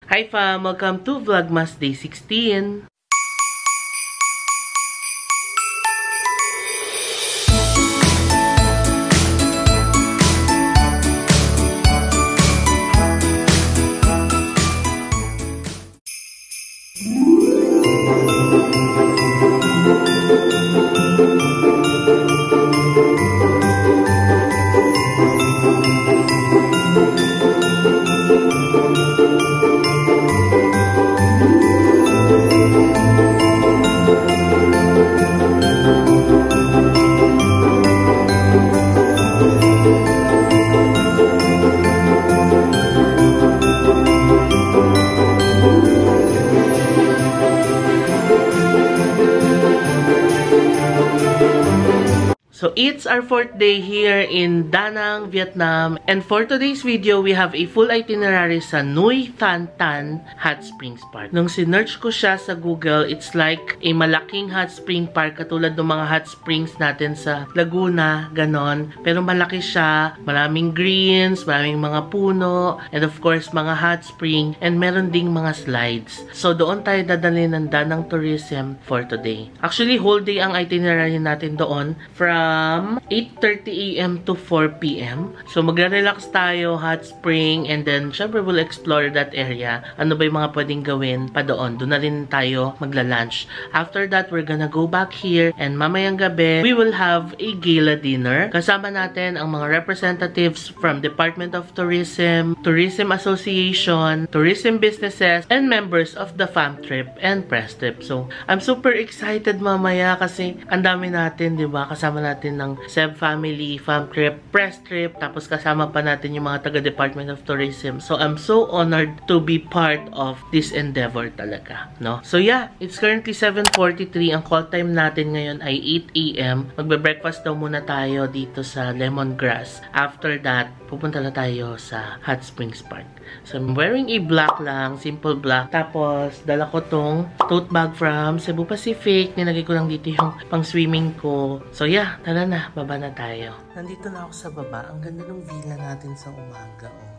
Hi fam! Welcome to Vlogmas Day 16! So, it's our 4th day here in Da Nang, Vietnam. And for today's video, we have a full itinerary sa Nui Than Tan Hot Springs Park. Nung sinearch ko siya sa Google, it's like a malaking hot spring park katulad ng mga hot springs natin sa Laguna, ganon. Pero malaki siya, maraming greens, maraming mga puno, and of course, mga hot spring, and meron ding mga slides. So, doon tayo dadalhin ng Da Nang Tourism for today. Actually, whole day ang itinerary natin doon from 8:30 AM to 4 PM. So, magre-relax tayo, hot spring, and then, syempre, we'll explore that area. Ano ba yung mga pwedeng gawin pa doon? Doon na rin tayo magla-lunch. After that, we're gonna go back here, and mamayang gabi, we will have a gala dinner. Kasama natin ang mga representatives from Department of Tourism, Tourism Association, tourism businesses, and members of the Fam Trip and Press Trip. So, I'm super excited mamaya kasi ang dami natin, di ba? Kasama natin ng Seb Family, Fam Trip, Press Trip, tapos kasama pa natin yung mga taga Department of Tourism. So, I'm so honored to be part of this endeavor talaga, no? So, yeah, it's currently 7:43. Ang call time natin ngayon ay 8 AM. Magbe-breakfast daw muna tayo dito sa Lemongrass. After that, pupunta na tayo sa Hot Springs Park. So, I'm wearing a black lang, simple black. Tapos, dala ko tong tote bag from Cebu Pacific. Nilagay ko lang dito yung pang-swimming ko. So, yeah, tara na, baba na tayo. Nandito na ako sa baba. Ang ganda ng villa natin sa umaga, oh.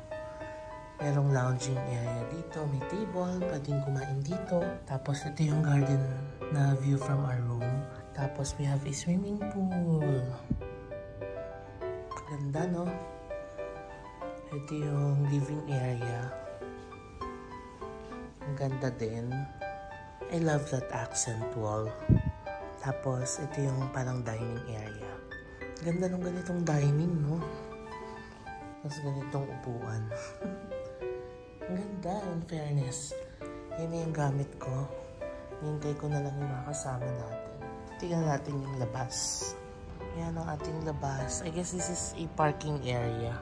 Merong lounging area dito. May table, pwedeng kumain dito. Tapos, ito yung garden na view from our room. Tapos, we have a swimming pool. Ganda, no? Ito yung living area. Ang ganda din. I love that accent wall. Tapos, ito yung parang dining area. Ganda ng ganitong dining, no? Tapos ganitong upuan. Ang ganda, in fairness. Yan yung gamit ko. Hintay ko na lang yung mga kasama natin. Tingnan natin yung labas. Yan ang ating labas. I guess this is a parking area.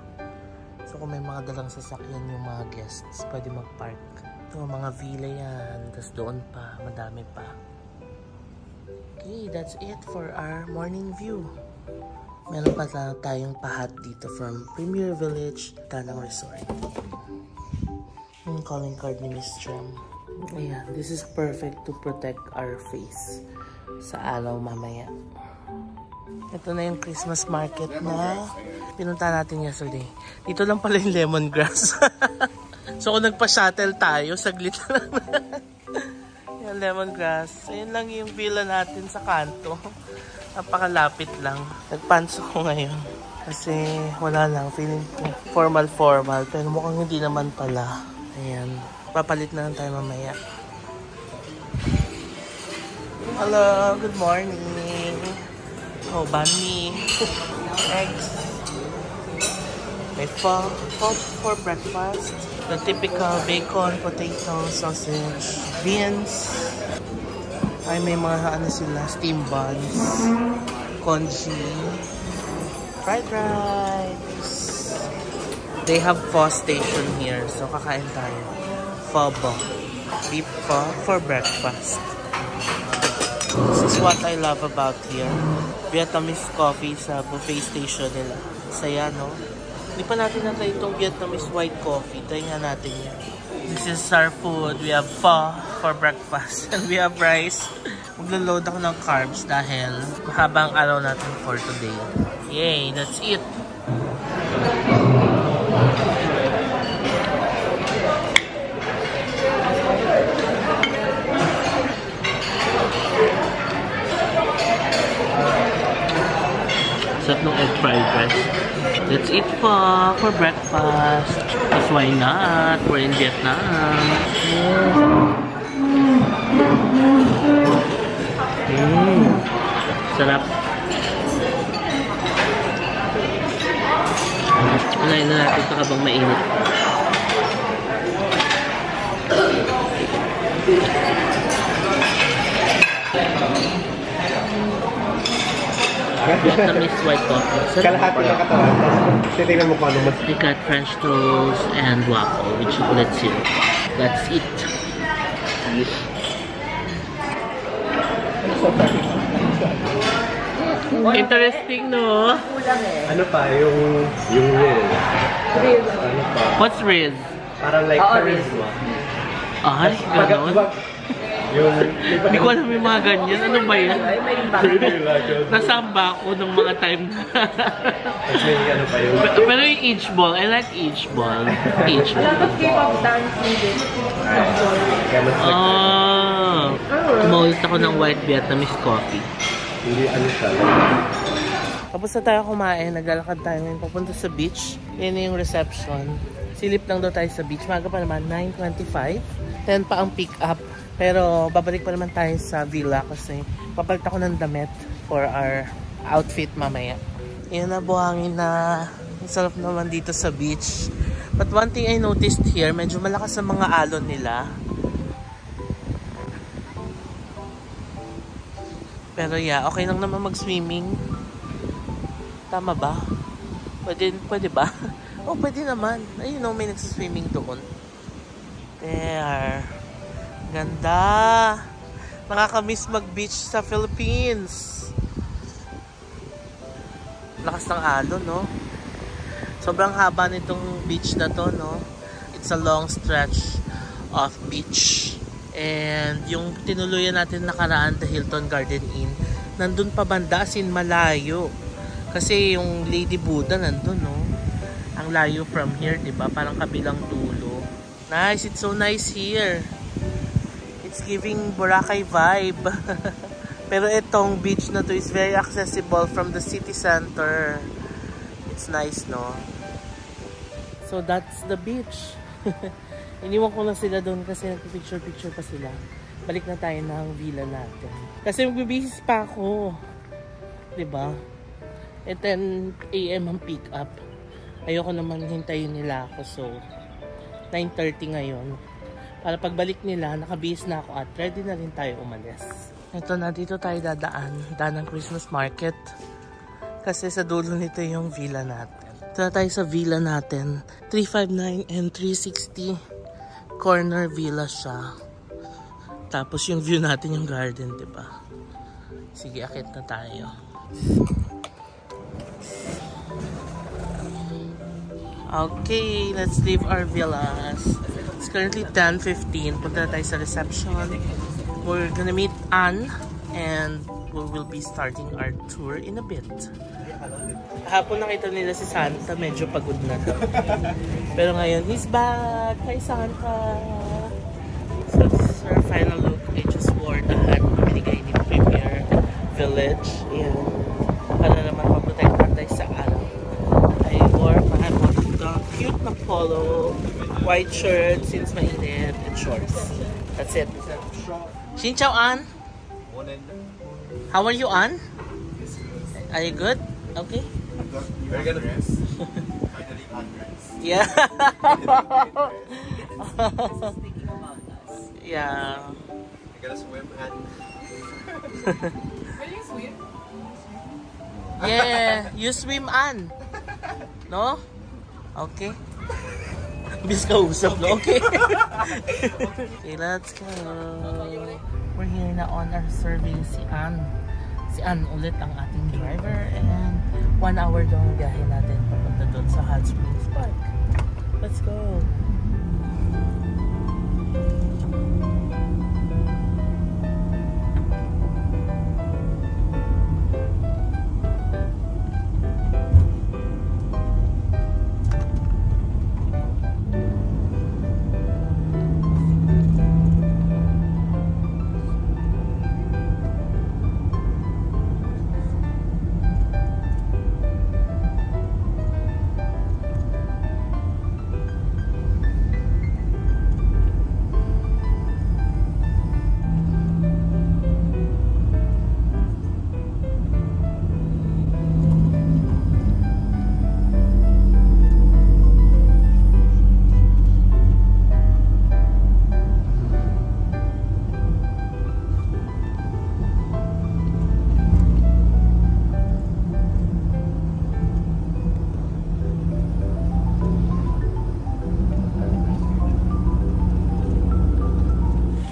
So, kung may mga dalang sasakyan yung mga guests, pwede mag-park. Ito, mga villa yan. Tapos doon pa, madami pa. Okay, that's it for our morning view. Meron pa tayong pahat dito from Premier Village, Da Nang Resort. Yung calling card ni Miss Tram. Ayan, this is perfect to protect our face sa araw mamaya. Ito na yung Christmas market na pinunta natin yesterday. Dito lang pala yung lemongrass. So kung nagpa-shuttle tayo, saglit lang. Yung lemongrass. Ayun lang yung villa natin sa kanto. Napakalapit lang. Nagpanso ko ngayon. Kasi wala lang. Feeling ko formal. Pero mukhang hindi naman pala. Ayan. Papalit na lang tayo mamaya. Hello, good morning. Oh, banh mi, eggs, may pho for breakfast, the typical bacon, potato, sausage, beans, ay may mga ano sila, steam buns, congee, fried rice. They have pho station here, so kakain tayo. Pho bo, beef pho for breakfast. This is what I love about here. Vietnamese coffee sa buffet station nila. Saya, no? Hindi pa natin natry itong Vietnamese white coffee. Try nga natin yan. This is our food. We have pho for breakfast. And we have rice. Maglo-load ako ng carbs dahil mahabang araw natin for today. Yay! That's it! fried rice. Let's eat for breakfast. Because why not? We're in Vietnam. Sarap. Unahin na natin ito habang mainit. Vietnamese white coffee. Kalahati ng katawan. Titignan mo kung ano mas. We got French toast and waffle with chocolate syrup. Let's eat. Interesting, no? Ano pa? Yung Riz. Ano pa? What's Riz? Parang like charisma. Ay, ganon. Hindi ko alam yung mga ganyan. Ano ba yan? Nasamba ako nung mga time na. Ano pa yun? Pero yung H ball, I like H ball. H ball. Dapat K-pop dance music. Kumaulit ako ng white Vietnamese coffee. Hindi ano siya. Tapos na tayo kumain, naglalakad tayo ngayon papunta sa beach. Yan yung reception. Silip lang daw tayo sa beach. Maga pa naman, 9:25. 10 pa ang pick up. Pero babalik pa naman tayo sa villa kasi papalit ako ng damit for our outfit mamaya. Yan na, buhangin na. Ang sarap naman dito sa beach. But one thing I noticed here, medyo malakas ang mga alon nila. Pero yeah, okay lang naman mag-swimming. Tama ba? Pwede ba? Oh, pwede naman. Ayun o, may nagsiswimming doon. There. Ganda. Nakakamiss mag-beach sa Philippines. Lakas ng alon, no? Sobrang haba nitong beach na to, no? It's a long stretch of beach. And yung tinuluyan natin nakaraan, the Hilton Garden Inn, nandun pa banda, as in malayo. Kasi yung Lady Buddha nandun, no? Ang layo from here, diba? Parang kabilang dulo. Nice, it's so nice here. It's giving Boracay vibe. Pero itong beach na to is very accessible from the city center. It's nice, no? So that's the beach. Iniwan ko na sila doon kasi nagpipicture-picture pa sila. Balik na tayo ng villa natin. Kasi magbibihis pa ako. Diba? At 10 AM ang pick up. Ayoko naman hintayin nila ako. So, 9:30 ngayon. Para pagbalik nila, nakabihis na ako at ready na rin tayo umalis. Ito na, dito tayo dadaan. Daan ng Christmas market. Kasi sa dulo nito yung villa natin. Ito na tayo sa villa natin. 359 and 360 corner villa siya. Tapos yung view natin yung garden, diba? Sige, akit na tayo. Okay, let's leave our villas. It's currently 10:15. Punta na tayo sa reception. We're gonna meet Anne and we will be starting our tour in a bit. Hapon nakita nila si Santa, medyo pagod na daw. Pero ngayon, he's back! Hi Santa! So this is our final look. I just wore the hat na binigay ni Premier Village. Ayan. Para naman maprotektan tayo sa araw. I wore my cute na polo, white shirt since mainit, and shorts. That's it. Xin chào An. How are you, An? Are you good? Okay. We're gonna dress. Finally undress. Yeah. Speaking about us. Yeah. I gotta swim and... Will you swim? Yeah. You swim, An. No? Okay. Bis ka usap, no? Okay. Okay, let's go. We're here na on our serving si Ann. Si Ann ulit ang ating driver and 1 hour daw ang biyahe natin papunta doon sa Hot Springs Park. Let's go.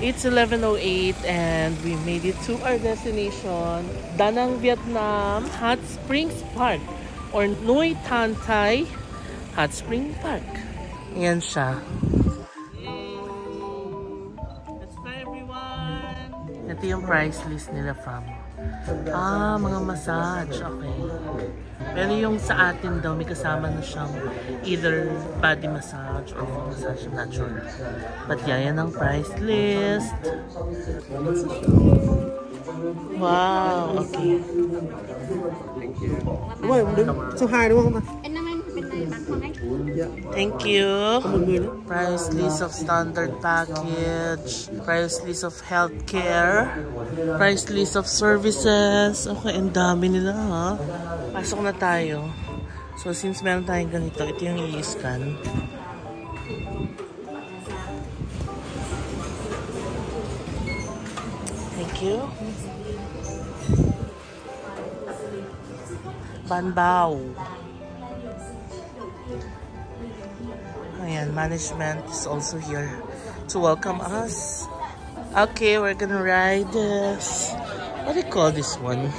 It's 11:08 and we made it to our destination, Da Nang Vietnam Hot Springs Park or Nuoi Tan Thai Hot Spring Park. Ayan siya. Let's fly everyone! Ito yung price list nila, fam. Mga massage. Okay. Pero yung sa atin daw, may kasama na siyang either body massage or full massage. I'm not sure. But yan ang price list. Wow. Okay. Thank you. Đúng rồi, đứng số 2 đúng không? Anh Nam em bên này bán con ấy. Thank you. Có một người nữa. Price list of standard package. Price list of healthcare. Price list of services. Okay, ang dami nila ha. Pasok na tayo. So since meron tayong ganito, ito yung i-scan. Thank you. Banbao. Ayan, management is also here to welcome us. Okay, we're gonna ride this. What do you call this one?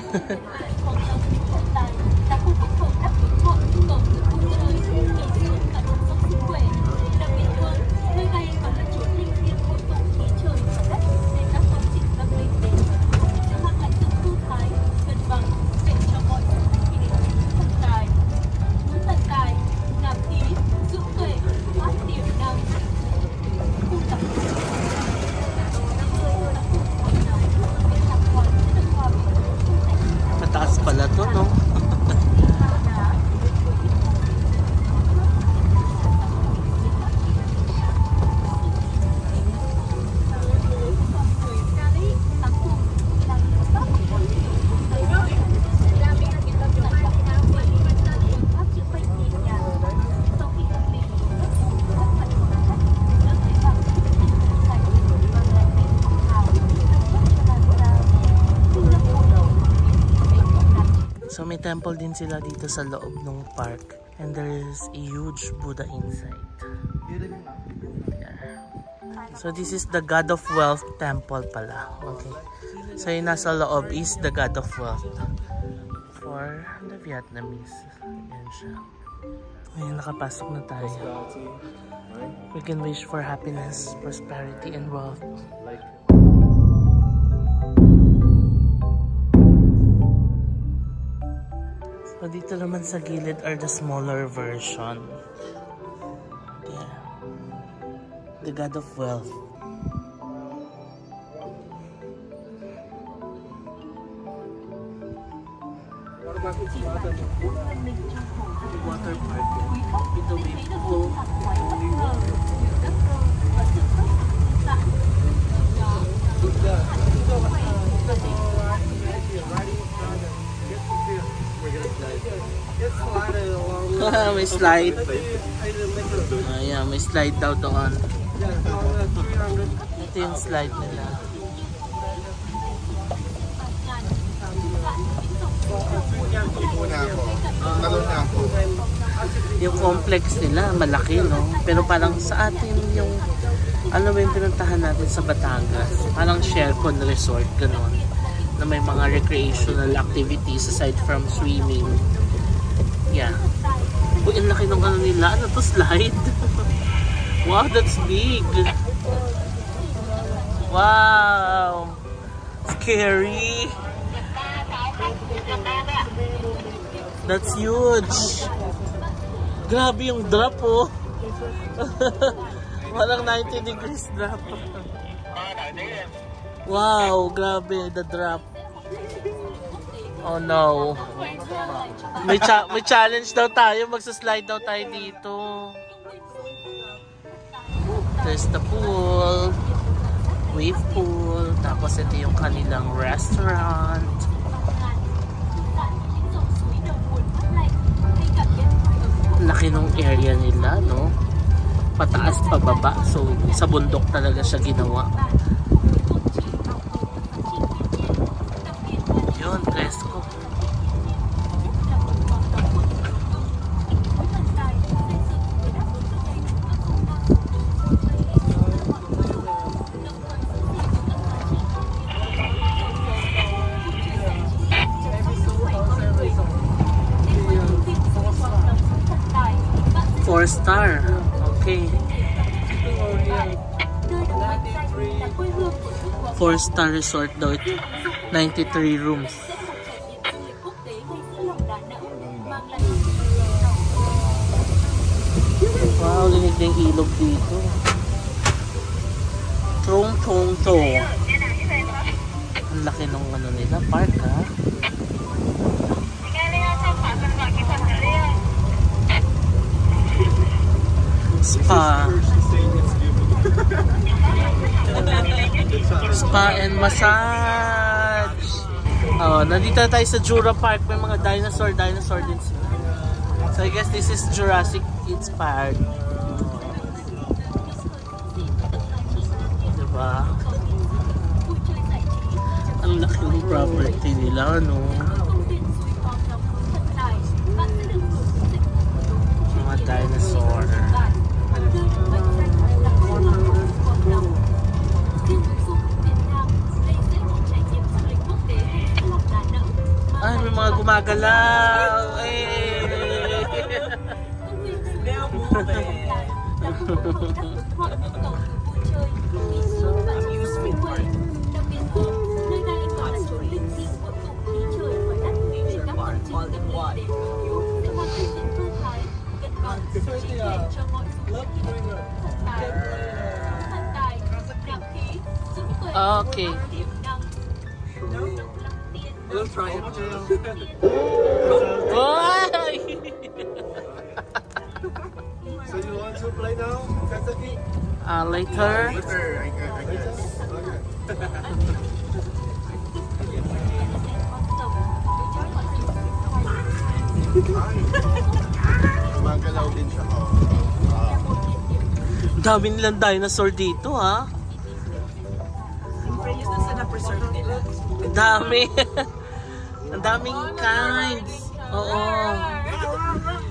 Mataas pala to, no? So may temple din sila dito sa loob ng park. And there is a huge Buddha inside. Yeah. So this is the God of Wealth temple pala. Okay. So yung nasa loob is the God of Wealth for the Vietnamese. Yan siya. Ngayon nakapasok na tayo. We can wish for happiness, prosperity, and wealth. So dito naman sa gilid are the smaller version. Yeah. The God of Wealth. Water park. Ito may pool. May slide. Ayan, may slide daw doon. Ito yung slide nila. Yung complex nila, malaki, no? Pero parang sa atin yung ano ba yung pinuntahan natin sa Batangas? Parang Shelcon Resort, gano'n. Na may mga recreational activities aside from swimming. Yeah. Uy, ang laki ng ano nila. Ano to, slide? Wow, that's big. Wow. Scary. That's huge. Grabe yung drop, oh. Walang 90 degrees drop. Wow, grabe the drop. Oh no. May challenge daw tayo, magsa-slide daw tayo dito. There's the pool. Wave pool. Tapos ito yung kanilang restaurant. Laki ng area nila, no? Pataas pababa. So, sa bundok talaga siya ginawa. Yun, presko. 4-star. Okay. 4-star resort daw ito. 93 rooms. Wow, linig na yung ilog dito. Trong Trong Cho. Ang laki ng ano nila, park ha. Spa. Spa and massage. Oh, nandito tayo sa Jura Park. May mga dinosaur din sila. So I guess this is Jurassic inspired. Diba? Ang laki ng property nila, no? Mga dinosaur. Ay, may mga gumagalaw. Okay. We'll try it. So you want to play now, Katsuki? Later. Later, I guess. Gumagalaw din siya. Ang dami nilang dinosaur dito, ha? Siyempre, yun na na-preserve nila. Ang dami. Ang daming kinds. Oo.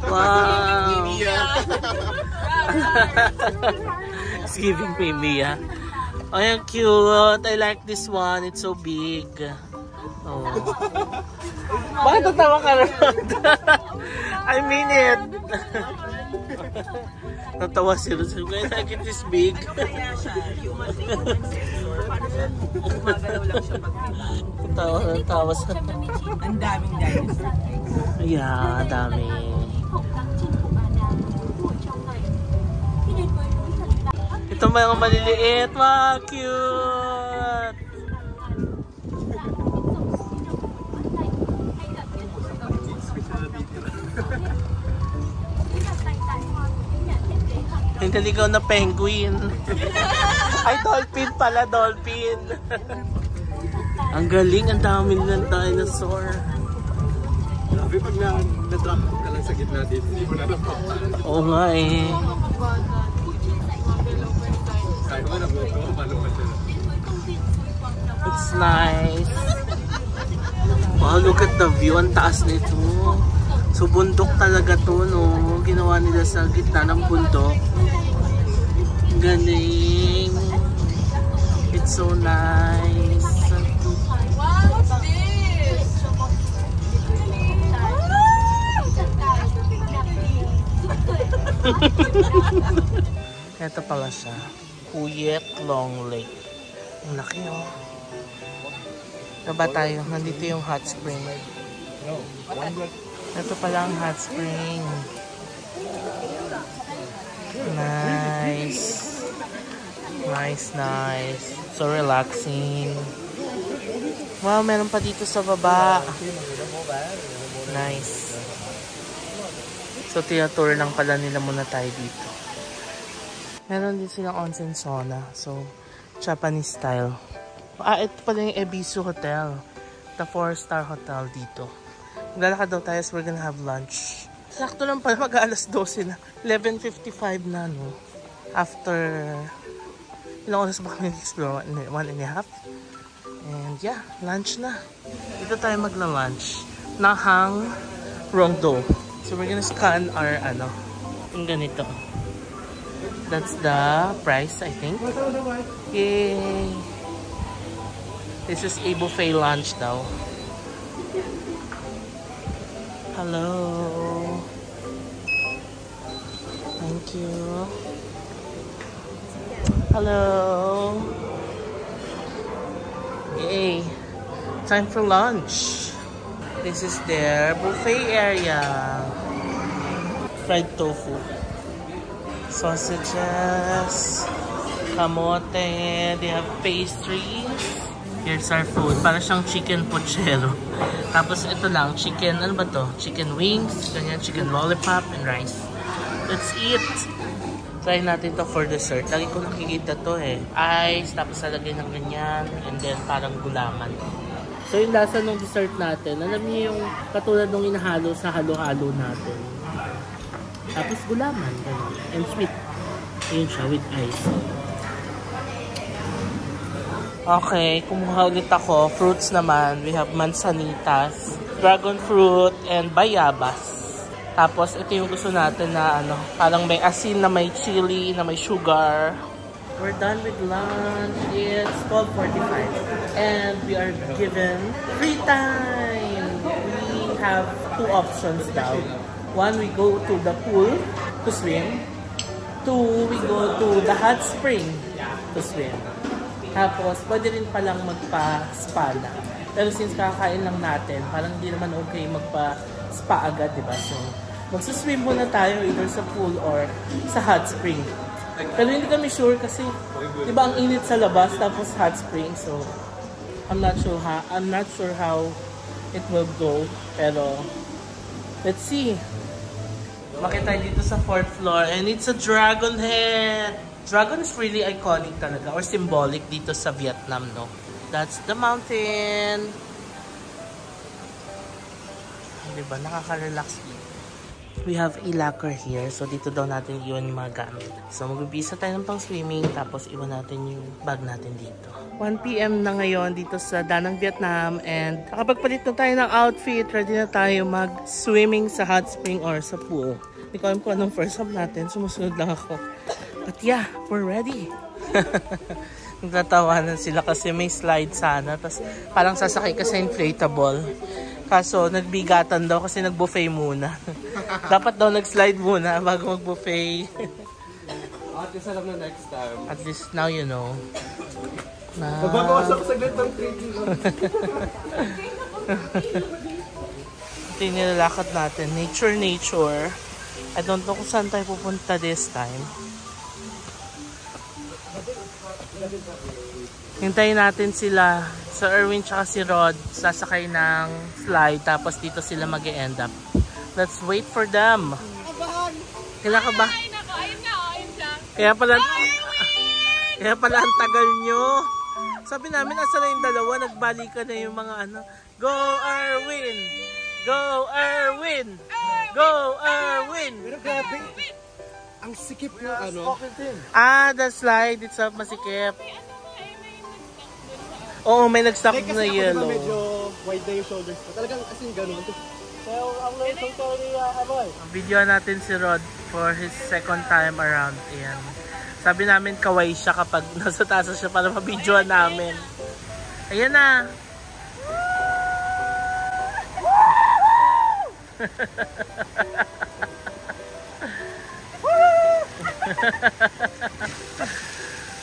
Wow. It's giving me Mia. Oh, yung cute. I like this one. It's so big. Oh. Bakit tatawa ka rin? I mean it. Natawa sila. I like it this big. Kaya siya, human sensor. Paano siya? Gumagalaw lang siya pag Tawa sa... ang daming dinosaur. Yeah, dami. Ito mga maliliit. Wow, cute! Yung naligaw na penguin. Ay, dolphin pala, dolphin. Ang galing, ang dami nilang dinosaur. Sabi pag na-drop ka lang sa gitna dito, hindi mo na napapalan. Oo nga eh. Kaya mo na buto, maluman sila. It's nice. Wow, look at the view. Ang taas nito. So, bundok talaga to, no? Ginawa nila sa gitna ng bundok. Galing. It's so nice. Wow, what's this? Ito pala siya. Puyet Long Lake. Ang laki, oh. Diba tayo? Nandito yung hot spring. Ito pala ang hot spring. Nice. Nice. So relaxing. Wow, meron pa dito sa baba. Nice. So, tinatour lang pala nila muna tayo dito. Meron din silang onsen sauna. So, Japanese style. Ito pala yung Ebisu Hotel. The 4-star hotel dito. Maglalakad daw tayo, so we're gonna have lunch. Sakto lang pala, mag-alas 12 na. 11:55 na, no? After... ilang oras ba kami explore? 1.5? And yeah, lunch na. Dito tayo magla-lunch. Nahang Rongdo. So we're gonna scan our, yung ganito. That's the price, I think. Yay! This is a buffet lunch daw. Hello! Ang Thank you. Hello. Yay. Time for lunch. This is their buffet area. Fried tofu. Sausages. Kamote. They have pastries. Here's our food. Para siyang chicken pochero. Tapos ito lang, chicken, ano ba to? Chicken wings, ganyan, chicken lollipop, and rice. Let's eat! Try natin to for dessert. Lagi ko nakikita to eh. Ice, tapos lalagay ng ganyan, and then parang gulaman. So yung lasa ng dessert natin, alam niyo yung katulad ng inahalo sa halo-halo natin. Tapos gulaman, ganyan. And sweet. Ayun siya, with ice. Okay, kumuha ulit ako. Fruits naman. We have manzanitas, dragon fruit, and bayabas. Tapos, ito yung gusto natin na ano, parang may asin na may chili, na may sugar. We're done with lunch. It's 12:45. And we are given free time. We have two options now. One, we go to the pool to swim. Two, we go to the hot spring to swim. Tapos, pwede rin palang magpa-spa na. Pero since kakain lang natin, parang hindi naman okay magpa-spa agad, diba? So, magsiswim muna tayo either sa pool or sa hot spring. Pero hindi kami sure kasi, diba, ang init sa labas tapos hot spring. So, I'm not sure how it will go. Pero, let's see. Makita tayo dito sa 4th floor and it's a dragon head. Dragon is really iconic talaga or symbolic dito sa Vietnam, no? That's the mountain. Diba? Nakaka-relax dito. We have a locker here. So, dito daw natin iwan yung mga gamit. So, magbibisa tayo ng pang swimming. Tapos, iwan natin yung bag natin dito. 1 PM na ngayon dito sa Danang, Vietnam. And nakapagpalit na tayo ng outfit. Ready na tayo mag-swimming sa hot spring or sa pool. Hindi ko alam kung anong first up natin. Sumusunod lang ako. But yeah, we're ready. Nagtatawanan sila kasi may slide sana. Tapos parang sasakay ka sa inflatable. Kaso nagbigatan daw kasi nag-buffet muna. Dapat daw nag-slide muna bago mag-buffet. At least alam na next time. At least now you know. Mababawas ako saglit ng 3D. Ito yung nilalakad natin. Nature. I don't know kung saan tayo pupunta this time. Hintayin natin sila. So Erwin tsaka si Rod sasakay ng slide tapos dito sila mag-e-end up. Let's wait for them. Kailan ka ba? Kaya pala ang tagal nyo. Sabi namin asa na yung dalawa, nagbalikan na yung mga ano. Go Erwin! Go Erwin! Go Erwin! Pero grabe, ang sikip ng ano. The slide itself masikip. Oo, may nag-stop na yellow. Medyo wide na yung shoulders ko. Talagang as in ganun. Video natin si Rod for his second time around. Ayan. Sabi namin kawaii siya kapag nasa taas siya para mabidyoan namin. Ayan na.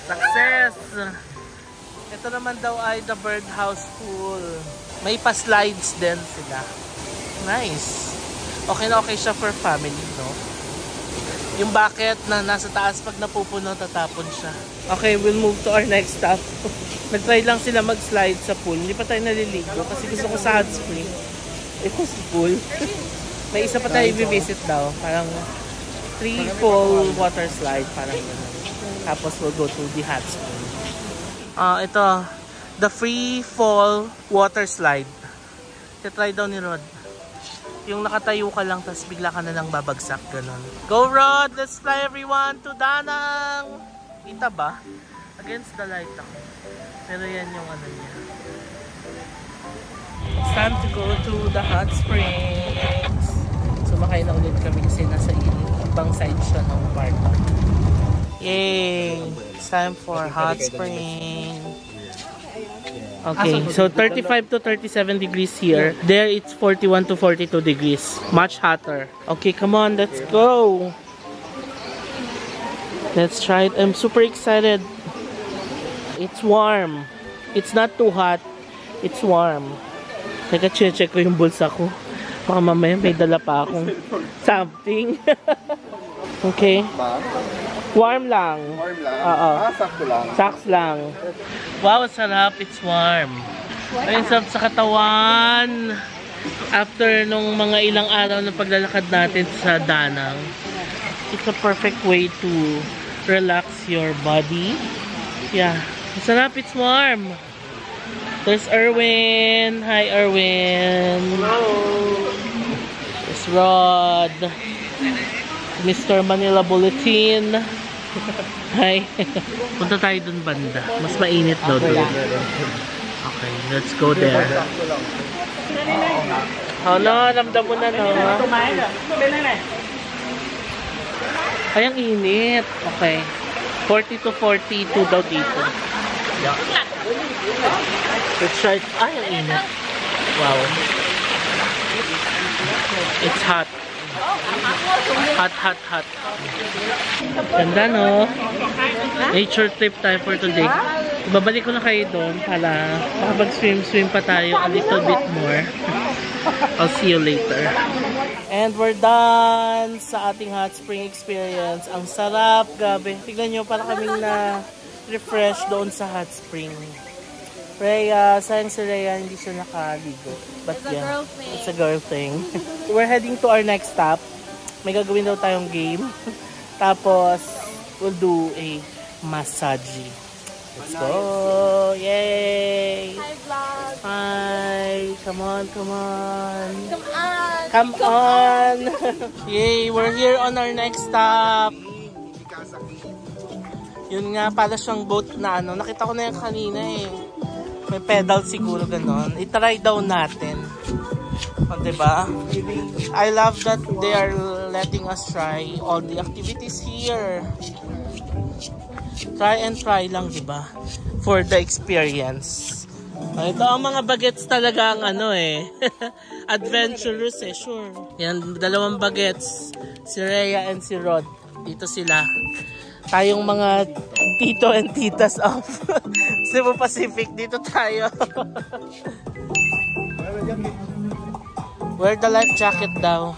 Success! Ito naman daw ay the birdhouse pool. May pa-slides din sila. Nice. Okay na okay siya for family, no? Yung bucket na nasa taas pag napupuno, tatapon siya. Okay, we'll move to our next stop. Nag-try lang sila mag-slide sa pool. Hindi pa tayo naliligo kasi gusto ko sa hot spring. Ito sa pool. May isa pa tayo i-visit daw. Parang 3-fall water slide. Parang gano'n. Tapos we'll go to the hot spring. Ito, the free fall water slide. Try daw ni Rod. Yung nakatayo ka lang, tapos bigla ka na lang babagsak, ganun. Go Rod! Let's fly everyone to Danang! Kita ba? Against the light ako. Pero yan yung ano niya. It's time to go to the hot springs. Sumakay na ulit kami kasi nasa ibang side siya ng park. Yay! It's time for hot spring. Okay, so 35 to 37 degrees here. There it's 41 to 42 degrees. Much hotter. Okay, come on, let's go. Let's try it. I'm super excited. It's warm. It's not too hot. It's warm. Teka, check ko yung bulsa ko. Baka mamaya may dala pa akong something. Okay. Warm lang. Warm lang? Oo. Sakto lang. Socks lang. Wow, sarap. It's warm. Ayun, sarap sa katawan. After nung mga ilang araw na paglalakad natin sa Danang, it's a perfect way to relax your body. Yeah. Sarap. It's warm. There's Erwin. Hi, Erwin. Hello. There's Rod. Mr. Manila Bulletin. Hi. Punta tayo dun banda. Mas mainit daw dun. Okay, let's go there. Oh no, ramdam mo na no. Ay, ang init. Okay. 40 to 42 daw dito. Let's try. Ay, ang init. Wow. It's hot. Hot. Ganda, no? Nature trip tayo for today. Babalik ko na kayo doon para makapag-swim pa tayo a little bit more. I'll see you later. And we're done sa ating hot spring experience. Ang sarap, gabi. Tignan nyo, para kaming na-refresh doon sa hot spring. Rhea, sayang si Rhea, hindi siya nakaligo. But yeah, it's a girl thing. We're heading to our next stop. May gagawin daw tayong game. Tapos, we'll do a massage. Let's go! Yay! Hi, vlog! Hi! Come on! Come on! Come on! Yay! We're here on our next stop! Yun nga, para siyang boat na ano. Nakita ko na yan kanina eh. May pedal siguro ganon. I-try daw natin. O, diba? I love that they are letting us try all the activities here. Try and try lang, diba? For the experience. Ito ang mga bagets talaga ang ano eh. Adventurous eh, sure. Yan, dalawang bagets. Si Rhea and si Rod. Dito sila. Tayong mga tito and titas of Cebu Pacific. Dito tayo. Wear the life jacket daw.